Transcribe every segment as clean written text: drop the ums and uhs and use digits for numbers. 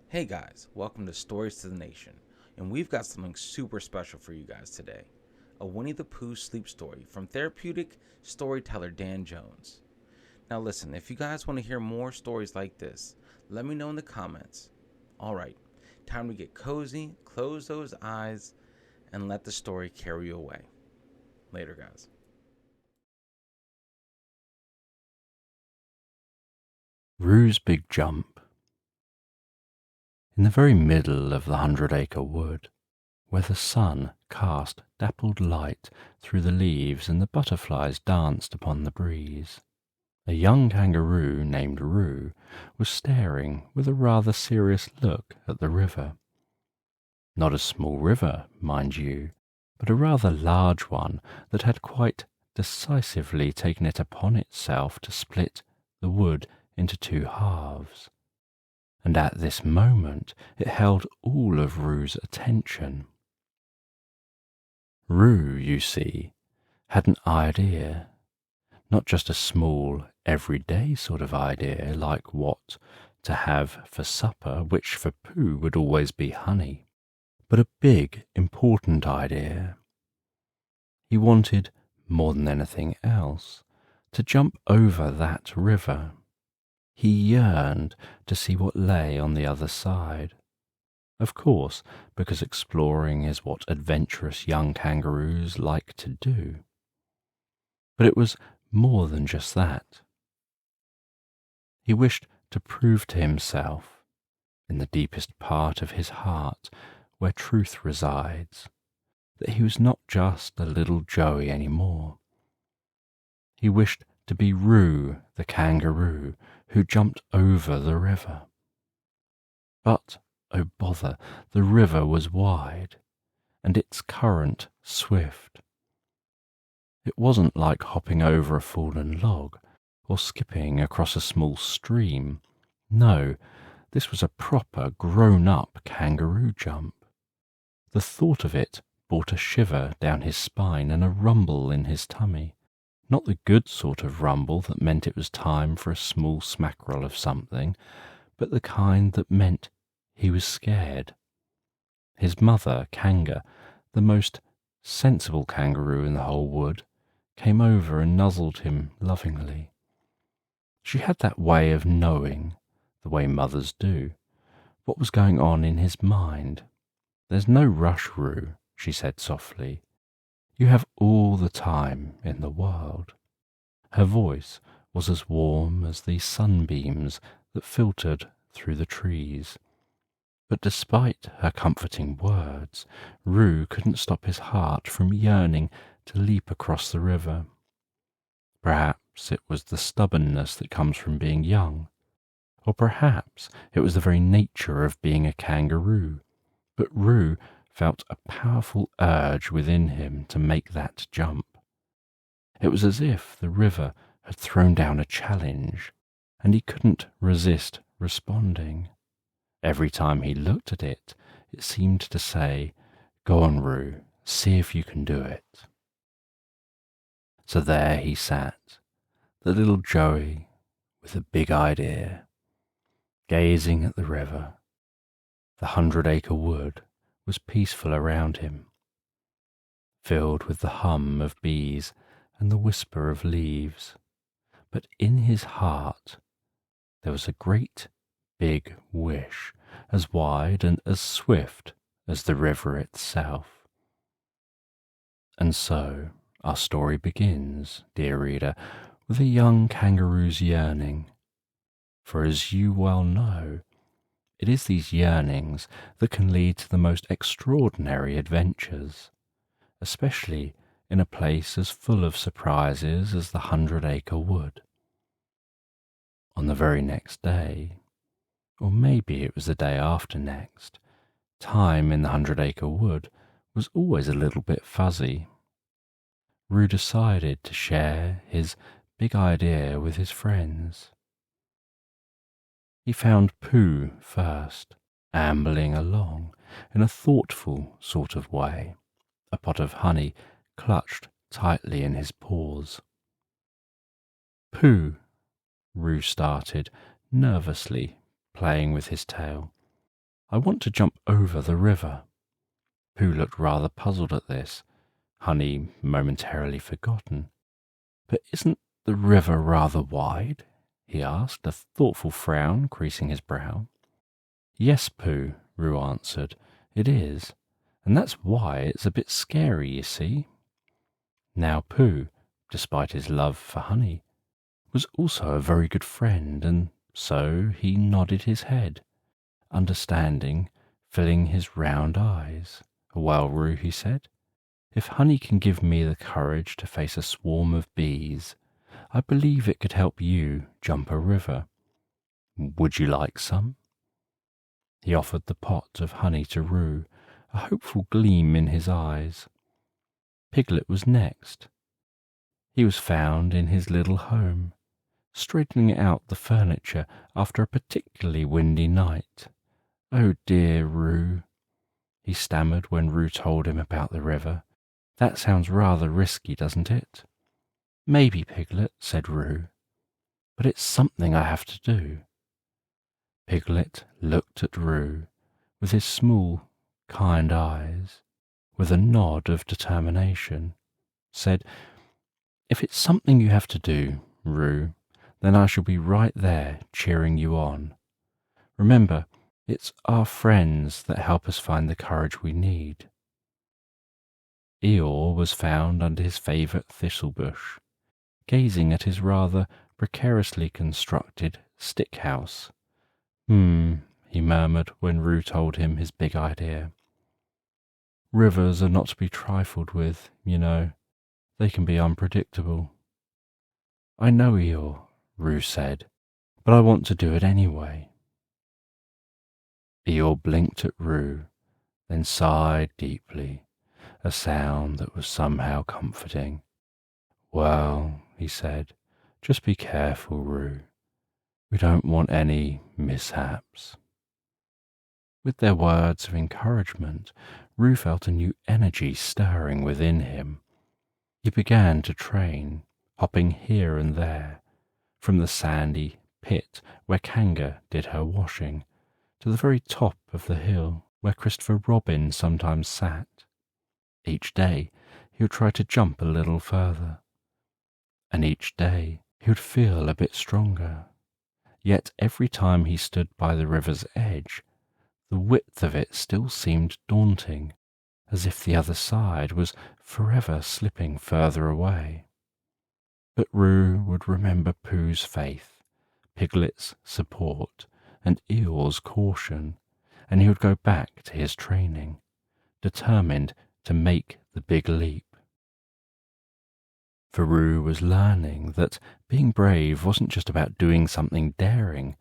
Hey guys, welcome to Stories to the Nation, and we've got something super special for you guys today. A Winnie the Pooh sleep story from therapeutic storyteller Dan Jones. Now listen, if you guys want to hear more stories like this, let me know in the comments. Alright, time to get cozy, close those eyes, and let the story carry you away. Later guys. Rue's Big Jump. In the very middle of the 100-acre wood, where the sun cast dappled light through the leaves and the butterflies danced upon the breeze, a young kangaroo named Rue was staring with a rather serious look at the river. Not a small river, mind you, but a rather large one that had quite decisively taken it upon itself to split the wood into two halves. And at this moment it held all of Rue's attention. Rue, you see, had an idea, not just a small, everyday sort of idea like what to have for supper, which for Pooh would always be honey, but a big, important idea. He wanted, more than anything else, to jump over that river. He yearned to see what lay on the other side. Of course, because exploring is what adventurous young kangaroos like to do. But it was more than just that. He wished to prove to himself, in the deepest part of his heart, where truth resides, that he was not just a little Joey any more. He wished to be Rue the kangaroo who jumped over the river. But, oh bother, the river was wide, and its current swift. It wasn't like hopping over a fallen log, or skipping across a small stream. No, this was a proper grown-up kangaroo jump. The thought of it brought a shiver down his spine and a rumble in his tummy. Not the good sort of rumble that meant it was time for a small smackerel of something, but the kind that meant he was scared. His mother, Kanga, the most sensible kangaroo in the whole wood, came over and nuzzled him lovingly. She had that way of knowing, the way mothers do, what was going on in his mind. "There's no rush, Rue," she said softly. "You have all the time in the world." Her voice was as warm as the sunbeams that filtered through the trees. But despite her comforting words, Rue couldn't stop his heart from yearning to leap across the river. Perhaps it was the stubbornness that comes from being young, or perhaps it was the very nature of being a kangaroo. But Rue felt a powerful urge within him to make that jump. It was as if the river had thrown down a challenge, and he couldn't resist responding. Every time he looked at it, it seemed to say, "Go on, Rue, see if you can do it." So there he sat, the little Joey with a big idea, gazing at the river. The 100-acre wood was peaceful around him, filled with the hum of bees and the whisper of leaves. But in his heart there was a great big wish, as wide and as swift as the river itself. And so our story begins, dear reader, with a young kangaroo's yearning. For as you well know, it is these yearnings that can lead to the most extraordinary adventures, especially in a place as full of surprises as the 100-acre wood. On the very next day, or maybe it was the day after next, time in the 100-acre wood was always a little bit fuzzy. Rue decided to share his big idea with his friends. He found Pooh first, ambling along in a thoughtful sort of way, a pot of honey clutched tightly in his paws. "Pooh," Rue started, nervously playing with his tail. I want to jump over the river." Pooh looked rather puzzled at this, Honey momentarily forgotten. "But isn't the river rather wide?" he asked, a thoughtful frown creasing his brow. "Yes, Pooh," Roo answered, "it is, and that's why it's a bit scary, you see." Now Pooh, despite his love for Honey, was also a very good friend, and so he nodded his head, understanding, filling his round eyes. "Well, Roo," he said, "if Honey can give me the courage to face a swarm of bees, I believe it could help you jump a river. Would you like some?" He offered the pot of honey to Roo, a hopeful gleam in his eyes. Piglet was next. He was found in his little home, straightening out the furniture after a particularly windy night. "Oh dear, Roo," he stammered when Roo told him about the river. "That sounds rather risky, doesn't it?" "Maybe, Piglet," said Roo, "but it's something I have to do." Piglet looked at Roo with his small, kind eyes, with a nod of determination, said, "If it's something you have to do, Roo, then I shall be right there cheering you on. Remember, it's our friends that help us find the courage we need." Eeyore was found under his favourite thistle bush, gazing at his rather precariously constructed stick house. He murmured when Roo told him his big idea. "Rivers are not to be trifled with, you know. They can be unpredictable." "I know, Eeyore," Roo said, "but I want to do it anyway." Eeyore blinked at Roo, then sighed deeply, a sound that was somehow comforting. "Well," he said, "just be careful, Roo. We don't want any mishaps." With their words of encouragement, Roo felt a new energy stirring within him. He began to train, hopping here and there, from the sandy pit where Kanga did her washing, to the very top of the hill where Christopher Robin sometimes sat. Each day he would try to jump a little further, and each day he would feel a bit stronger. Yet every time he stood by the river's edge, the width of it still seemed daunting, as if the other side was forever slipping further away. But Roo would remember Pooh's faith, Piglet's support, and Eeyore's caution, and he would go back to his training, determined to make the big leap. For Roo was learning that being brave wasn't just about doing something daring,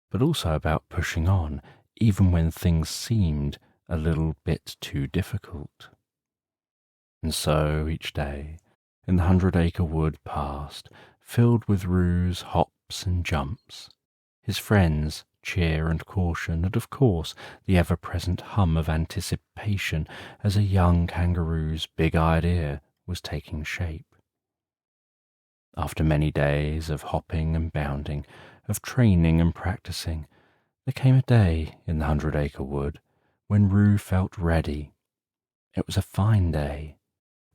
but also about pushing on, even when things seemed a little bit too difficult. And so each day in the 100-acre wood passed, filled with Roo's hops and jumps, his friends' cheer and caution, and of course the ever-present hum of anticipation as a young kangaroo's big idea was taking shape. After many days of hopping and bounding, of training and practicing, there came a day in the 100-acre wood when Roo felt ready. It was a fine day,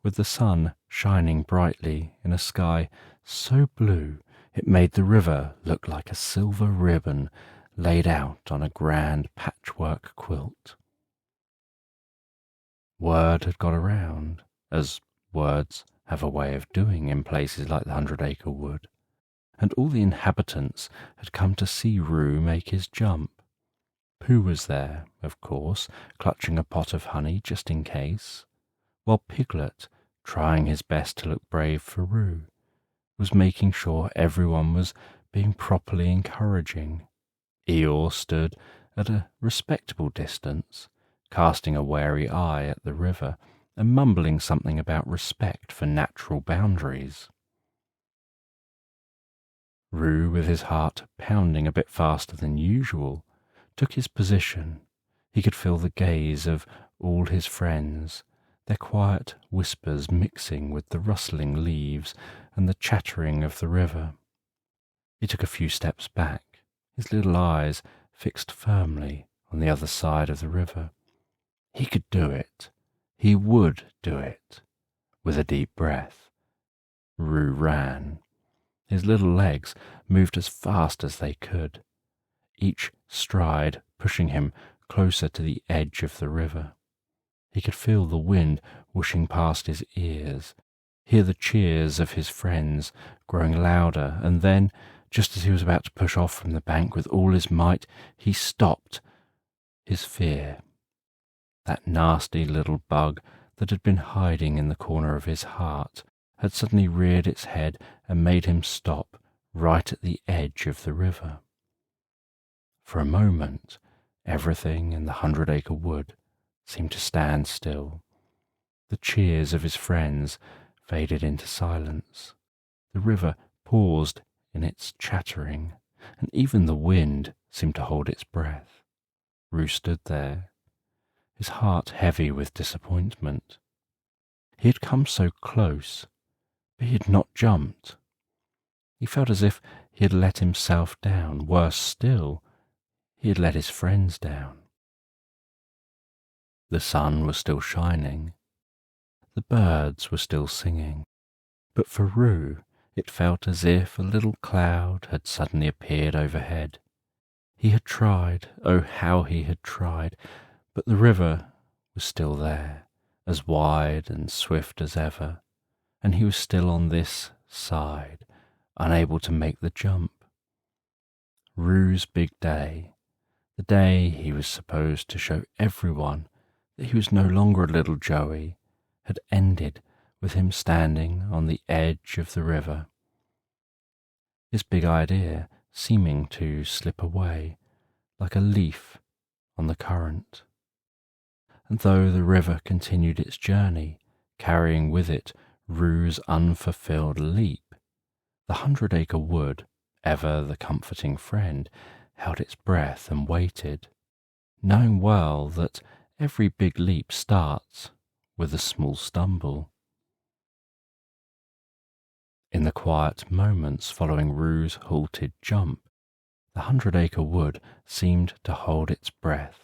with the sun shining brightly in a sky so blue it made the river look like a silver ribbon laid out on a grand patchwork quilt. Word had got around, as words have a way of doing in places like the 100-acre wood, and all the inhabitants had come to see Roo make his jump. Pooh was there, of course, clutching a pot of honey just in case, while Piglet, trying his best to look brave for Roo, was making sure everyone was being properly encouraging. Eeyore stood at a respectable distance, casting a wary eye at the river and mumbling something about respect for natural boundaries. Roo, with his heart pounding a bit faster than usual, took his position. He could feel the gaze of all his friends, their quiet whispers mixing with the rustling leaves and the chattering of the river. He took a few steps back, his little eyes fixed firmly on the other side of the river. He could do it. He would do it. With a deep breath, Roo ran. His little legs moved as fast as they could, each stride pushing him closer to the edge of the river. He could feel the wind whooshing past his ears, hear the cheers of his friends growing louder, and then, just as he was about to push off from the bank with all his might, he stopped. His fear, that nasty little bug that had been hiding in the corner of his heart, had suddenly reared its head and made him stop right at the edge of the river. For a moment, everything in the 100-acre wood seemed to stand still. The cheers of his friends faded into silence. The river paused in its chattering, and even the wind seemed to hold its breath. Roo stood there, his heart heavy with disappointment. He had come so close, but he had not jumped. He felt as if he had let himself down. Worse still, he had let his friends down. The sun was still shining. The birds were still singing. But for Roo, it felt as if a little cloud had suddenly appeared overhead. He had tried, oh how he had tried, but the river was still there, as wide and swift as ever, and he was still on this side, unable to make the jump. Roo's big day, the day he was supposed to show everyone that he was no longer a little Joey, had ended with him standing on the edge of the river. His big idea seeming to slip away like a leaf on the current. And though the river continued its journey, carrying with it Roo's unfulfilled leap, the 100-acre wood, ever the comforting friend, held its breath and waited, knowing well that every big leap starts with a small stumble. In the quiet moments following Roo's halted jump, the 100-acre wood seemed to hold its breath,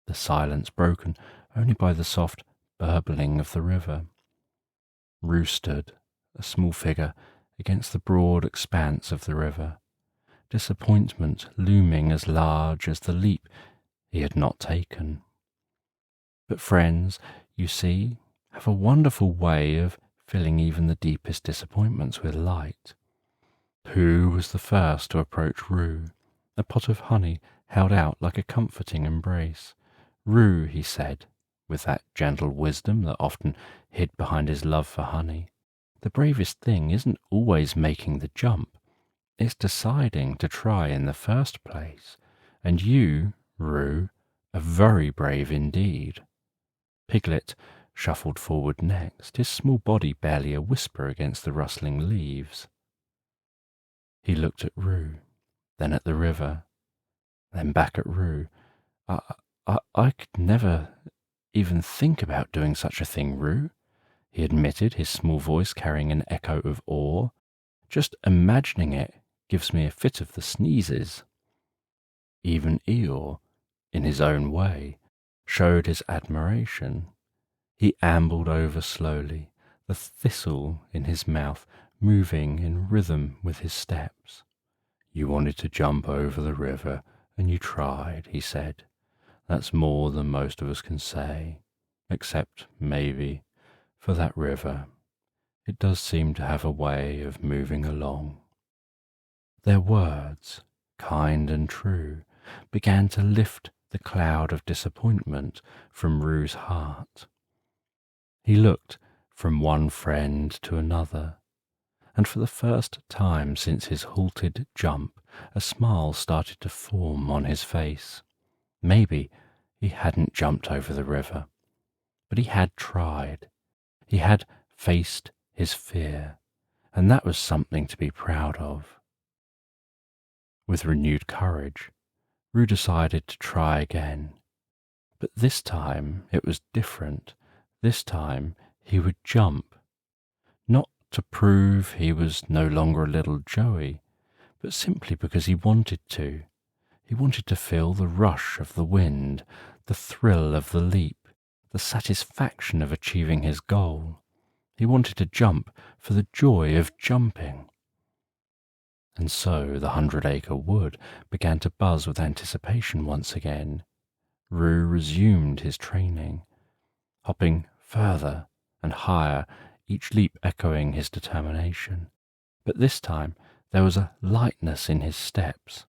the silence broken only by the soft burbling of the river. Roo stood, a small figure, against the broad expanse of the river, disappointment looming as large as the leap he had not taken. But friends, you see, have a wonderful way of filling even the deepest disappointments with light. Pooh was the first to approach Roo, a pot of honey held out like a comforting embrace. Roo, he said, with that gentle wisdom that often hid behind his love for honey, the bravest thing isn't always making the jump, it's deciding to try in the first place. And you, Roo, are very brave indeed. Piglet shuffled forward next, his small body barely a whisper against the rustling leaves. He looked at Roo, then at the river, then back at Roo. I could never even think about doing such a thing, Roo, he admitted, his small voice carrying an echo of awe. Just imagining it gives me a fit of the sneezes. Even Eeyore, in his own way, showed his admiration. He ambled over slowly, the thistle in his mouth moving in rhythm with his steps. You wanted to jump over the river, and you tried, he said. That's more than most of us can say, except, maybe, for that river. It does seem to have a way of moving along. Their words, kind and true, began to lift the cloud of disappointment from Roo's heart. He looked from one friend to another, and for the first time since his halted jump, a smile started to form on his face. Maybe he hadn't jumped over the river, but he had tried. He had faced his fear, and that was something to be proud of. With renewed courage, Roo decided to try again. But this time it was different. This time he would jump, not to prove he was no longer a little Joey, but simply because he wanted to. He wanted to feel the rush of the wind, the thrill of the leap, the satisfaction of achieving his goal. He wanted to jump for the joy of jumping. And so the 100-acre wood began to buzz with anticipation once again. Roo resumed his training, hopping further and higher, each leap echoing his determination. But this time there was a lightness in his steps,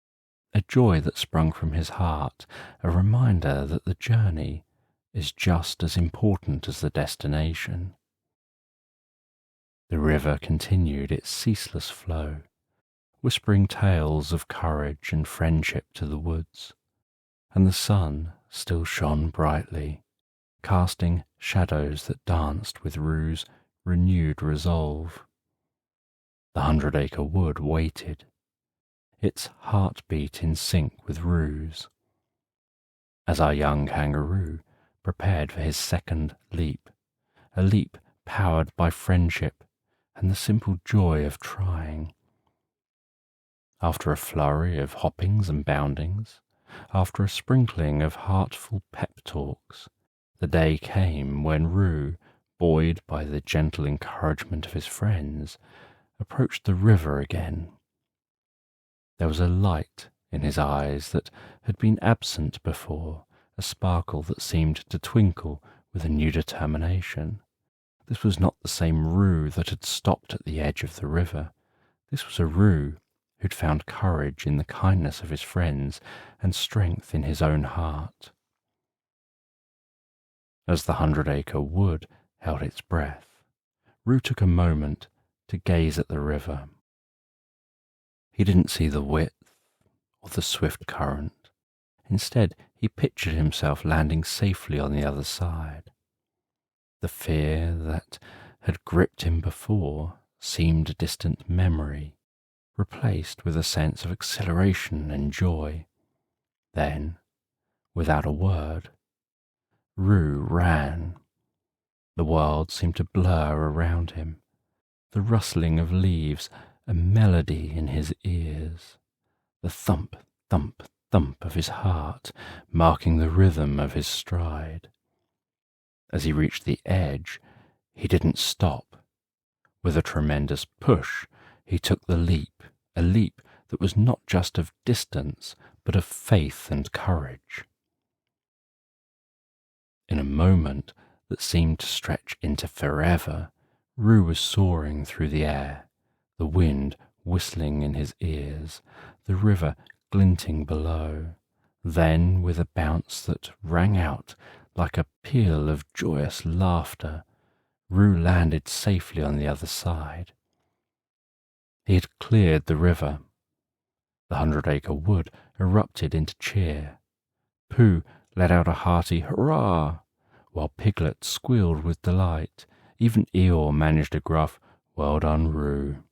a joy that sprung from his heart, a reminder that the journey is just as important as the destination. The river continued its ceaseless flow, whispering tales of courage and friendship to the woods, and the sun still shone brightly, casting shadows that danced with Roo's renewed resolve. The 100-acre wood waited, its heartbeat in sync with Roo's. As our young kangaroo prepared for his second leap, a leap powered by friendship and the simple joy of trying. After a flurry of hoppings and boundings, after a sprinkling of heartful pep talks, the day came when Roo, buoyed by the gentle encouragement of his friends, approached the river again. There was a light in his eyes that had been absent before, a sparkle that seemed to twinkle with a new determination. This was not the same Roo that had stopped at the edge of the river. This was a Roo who'd found courage in the kindness of his friends and strength in his own heart. As the 100-acre wood held its breath, Roo took a moment to gaze at the river. He didn't see the width or the swift current. Instead, he pictured himself landing safely on the other side. The fear that had gripped him before seemed a distant memory, replaced with a sense of exhilaration and joy. Then, without a word, Roo ran. The world seemed to blur around him, the rustling of leaves a melody in his ears, the thump, thump, thump of his heart marking the rhythm of his stride. As he reached the edge, he didn't stop. With a tremendous push, he took the leap, a leap that was not just of distance, but of faith and courage. In a moment that seemed to stretch into forever, Roo was soaring through the air, the wind whistling in his ears, the river glinting below. Then, with a bounce that rang out like a peal of joyous laughter, Roo landed safely on the other side. He had cleared the river. The 100-acre wood erupted into cheer. Pooh let out a hearty hurrah, while Piglet squealed with delight. Even Eeyore managed a gruff, "Well done, Roo."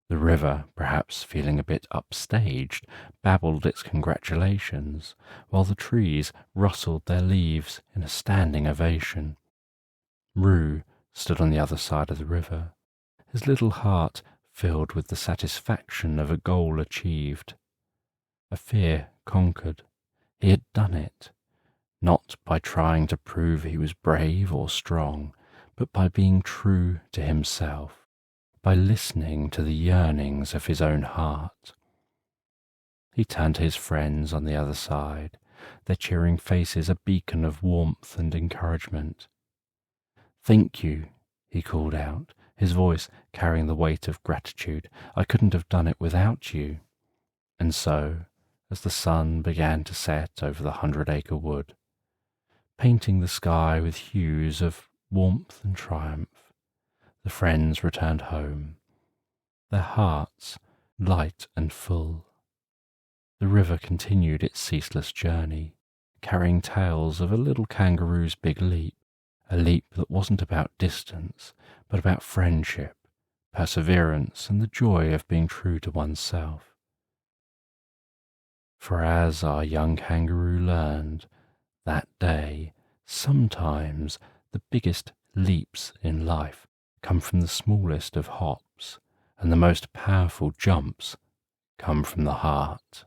The river, perhaps feeling a bit upstaged, babbled its congratulations, while the trees rustled their leaves in a standing ovation. Roo stood on the other side of the river, his little heart filled with the satisfaction of a goal achieved. A fear conquered. He had done it, not by trying to prove he was brave or strong, but by being true to himself, by listening to the yearnings of his own heart. He turned to his friends on the other side, their cheering faces a beacon of warmth and encouragement. "Thank you," he called out, his voice carrying the weight of gratitude. "I couldn't have done it without you." And so, as the sun began to set over the 100-acre wood, painting the sky with hues of warmth and triumph, the friends returned home, their hearts light and full. The river continued its ceaseless journey, carrying tales of a little kangaroo's big leap, a leap that wasn't about distance, but about friendship, perseverance, and the joy of being true to oneself. For as our young kangaroo learned that day, sometimes the biggest leaps in life come from the smallest of hops, and the most powerful jumps come from the heart.